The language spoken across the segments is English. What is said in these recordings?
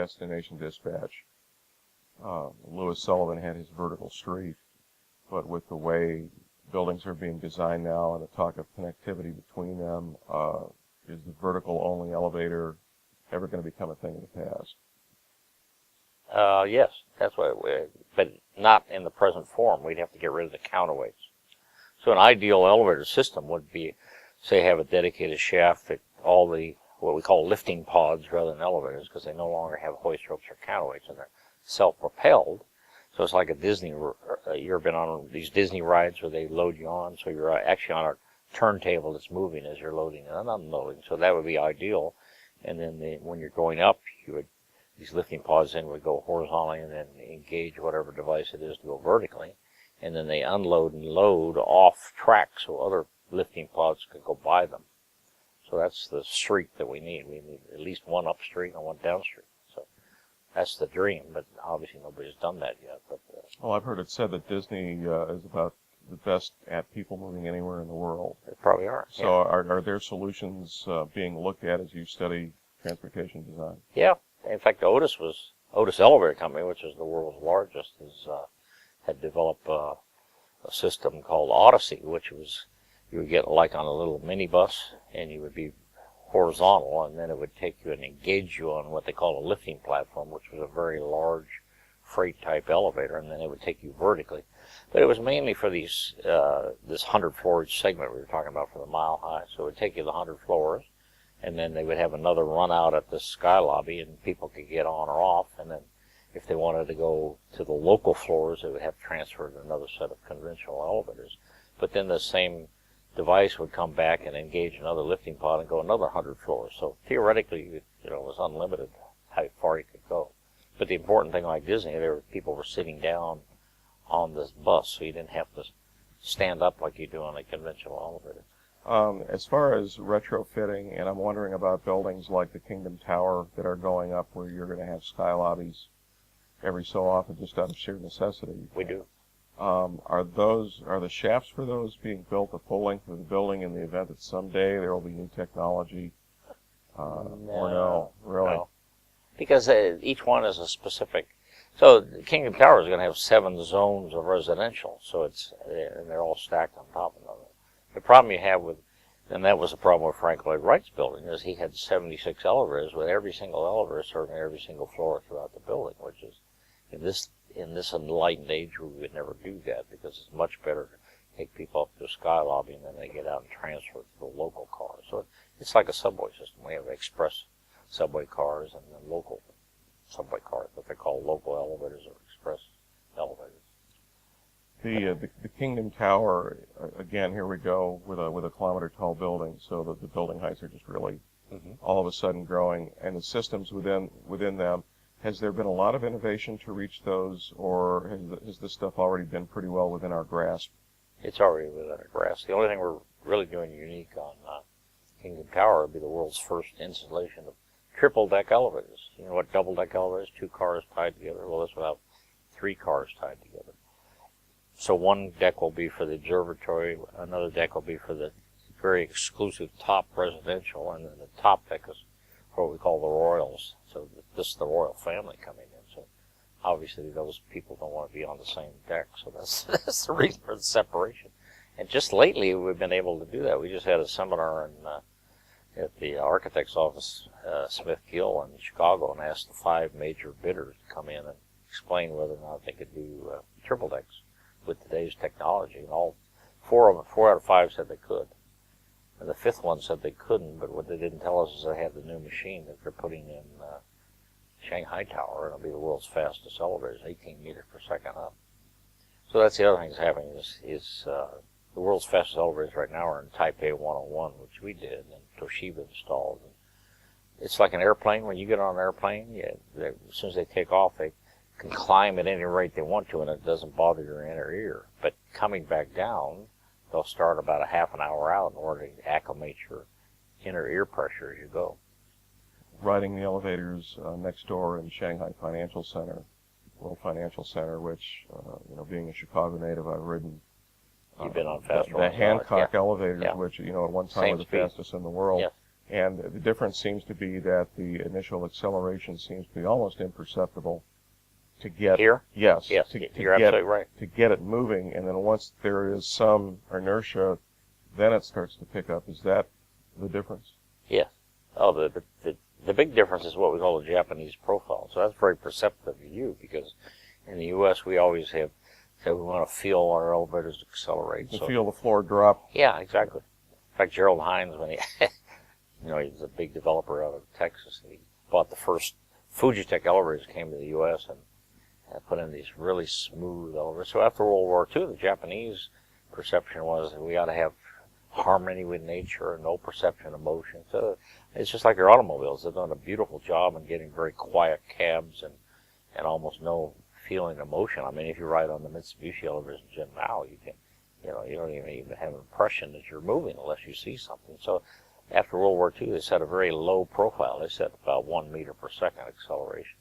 destination dispatch. Lewis Sullivan had his vertical street, but with the way buildings are being designed now and the talk of connectivity between them, is the vertical only elevator ever going to become a thing of the past? Yes, that's what but not in the present form. We'd have to get rid of the counterweights. So an ideal elevator system would be, say, have a dedicated shaft that all the, what we call lifting pods rather than elevators, because they no longer have hoist ropes or counterweights, and they're self-propelled. So it's like a Disney, you've ever been on these Disney rides where they load you on, so you're actually on a turntable that's moving as you're loading and unloading. So that would be ideal. And then when you're going up, these lifting pods then would go horizontally and then engage whatever device it is to go vertically. And then they unload and load off track so other lifting pods could go by them. So that's the street that we need. We need at least one up street and one down street. So that's the dream, but obviously nobody's done that yet. But well, I've heard it said that Disney is about the best at people moving anywhere in the world. They probably are. So yeah. are there solutions being looked at as you study transportation design? Yeah. In fact, Otis Elevator Company, which is the world's largest, had developed a system called Odyssey, which was, you would get like on a little minibus, and you would be horizontal, and then it would take you and engage you on what they call a lifting platform, which was a very large freight type elevator, and then it would take you vertically. But it was mainly for these this 100 floors segment we were talking about for the Mile High. So it would take you the 100 floors, and then they would have another run out at the sky lobby, and people could get on or off, and then if they wanted to go to the local floors, they would have to transfer to another set of conventional elevators. But then the same device would come back and engage another lifting pod and go another 100 floors. So theoretically, it was unlimited how far you could go. But the important thing, like Disney, people were sitting down on this bus, so you didn't have to stand up like you do on a conventional elevator. As far as retrofitting, and I'm wondering about buildings like the Kingdom Tower that are going up where you're going to have sky lobbies every so often just out of sheer necessity. We do. Are the shafts for those being built the full length of the building in the event that someday there will be new technology? Or no? Really? No. Because each one is a specific. So the Kingdom Tower is going to have 7 zones of residential, so and they're all stacked on top of each other. The problem you have with, and that was the problem with Frank Lloyd Wright's building, is he had 76 elevators with every single elevator serving every single floor throughout the building, which is, in this enlightened age, we would never do that because it's much better to take people up to the sky lobby and then they get out and transfer to the local cars. So it's like a subway system. We have express subway cars and then local subway cars, what they call local elevators or express elevators. The Kingdom Tower, again, here we go with a kilometer-tall building, so that the building heights are just really all of a sudden growing, and the systems within them. Has there been a lot of innovation to reach those, or has this stuff already been pretty well within our grasp? It's already within our grasp. The only thing we're really doing unique on Kingdom Tower would be the world's first installation of triple-deck elevators. You know what double-deck elevators? 2 cars tied together. Well, this will have 3 cars tied together. So one deck will be for the observatory, another deck will be for the very exclusive top residential, and then the top deck is for what we call the royals. So this is the royal family coming in. So obviously those people don't want to be on the same deck. So that's the reason for the separation. And just lately we've been able to do that. We just had a seminar at the architect's office, Smith Gill in Chicago, and asked the 5 major bidders to come in and explain whether or not they could do triple decks with today's technology. And all 4 out of 5 said they could. And the 5th one said they couldn't, but what they didn't tell us is they had the new machine that they're putting in Shanghai Tower. It'll be the world's fastest elevators, 18 meters per second up. So that's the other thing that's happening is the world's fastest elevators right now are in Taipei 101, which we did, and Toshiba installed. And it's like an airplane. When you get on an airplane, as soon as they take off, they can climb at any rate they want to, and it doesn't bother your inner ear. But coming back down, they'll start about a half an hour out in order to acclimate your inner ear pressure as you go. Riding the elevators next door in Shanghai Financial Center, World Financial Center, which, being a Chicago native, I've ridden. You've been on faster the Hancock elevators, yeah. which, at one time were the fastest in the world. Yeah. And the difference seems to be that the initial acceleration seems to be almost imperceptible to get here. Yes, Yes, to you're get, absolutely right. to get it moving, and then once there is some inertia, then it starts to pick up. Is that the difference? Yes. Oh, the big difference is what we call the Japanese profile. So that's very perceptive to you, because in the U.S. we always have said we want to feel our elevators accelerate. To feel the floor drop. Yeah, exactly. In fact, Gerald Hines, when he, he's a big developer out of Texas, and he bought the first Fujitec elevators, came to the U.S. and put in these really smooth elevators. So after World War II, the Japanese perception was that we ought to have harmony with nature and no perception of motion. So it's just like your automobiles. They've done a beautiful job in getting very quiet cabs and almost no feeling of motion. I mean, if you ride on the Mitsubishi elevators in Jin Mao, you don't even have an impression that you're moving unless you see something. So after World War II, they set a very low profile. They set about 1 meter per second acceleration.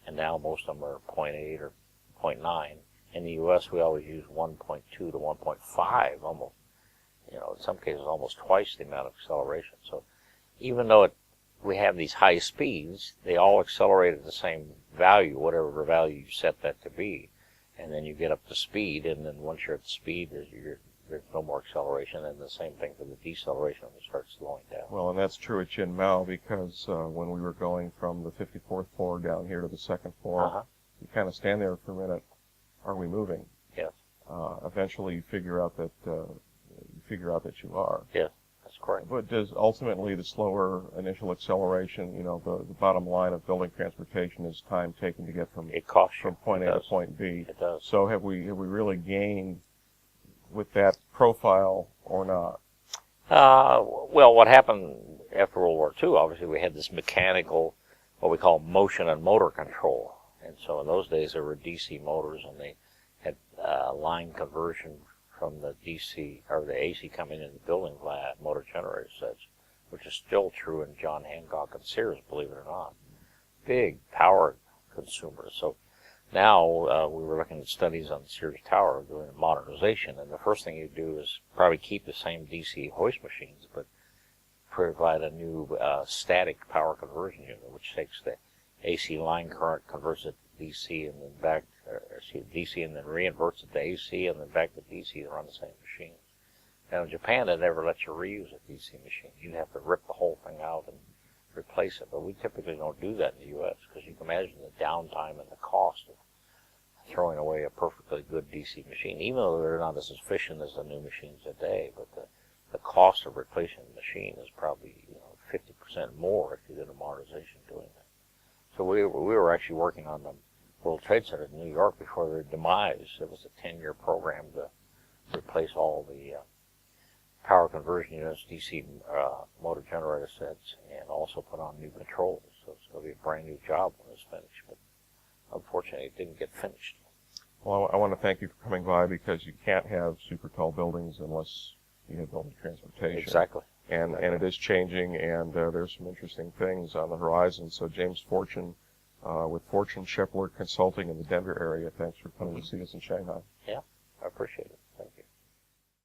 And now most of them are 0.8 or 0.9. In the U.S., we always use 1.2 to 1.5, almost, in some cases almost twice the amount of acceleration. So even though we have these high speeds, they all accelerate at the same value, whatever value you set that to be. And then you get up to speed, and then once you're at the speed, there's no more acceleration, and the same thing for the deceleration when it starts slowing down. Well, and that's true at Jin Mao, because when we were going from the 54th floor down here to the second floor, you kind of stand there for a minute. Are we moving? Yes. Eventually, you figure out that you are. Yes, that's correct. But does ultimately the slower initial acceleration, the bottom line of building transportation is time taken to get from point A to point B. It does. So have we really gained with that profile or not? Well, what happened after World War II, obviously we had this mechanical, what we call motion and motor control. And so in those days there were DC motors, and they had line conversion from the DC or the AC coming into the building via motor generator sets, which is still true in John Hancock and Sears, believe it or not. Big power consumers. So now we were looking at studies on the Sears Tower doing a modernization, and the first thing you do is probably keep the same DC hoist machines, but provide a new static power conversion unit, which takes the AC line current, converts it to DC, and then back, DC, and then reinverts it to AC, and then back to DC to run the same machine. Now in Japan, they never let you reuse a DC machine. You'd have to rip the whole thing out and replace it, but we typically don't do that in the U.S. because you can imagine the downtime and the cost of throwing away a perfectly good DC machine, even though they're not as efficient as the new machines today. But the cost of replacing the machine is probably 50% more if you did a modernization doing that. So we were actually working on the World Trade Center in New York before their demise. It was a 10-year program to replace all the power conversion units, DC motor generator sets, and also put on new controls. So it's going to be a brand new job when it's finished. But unfortunately, it didn't get finished. Well, I want to thank you for coming by, because you can't have super tall buildings unless you have building transportation. Exactly. And it is changing, and there's some interesting things on the horizon. So James Fortune, with Fortune Shepler Consulting in the Denver area, thanks for coming to see us in Shanghai. Yeah, I appreciate it.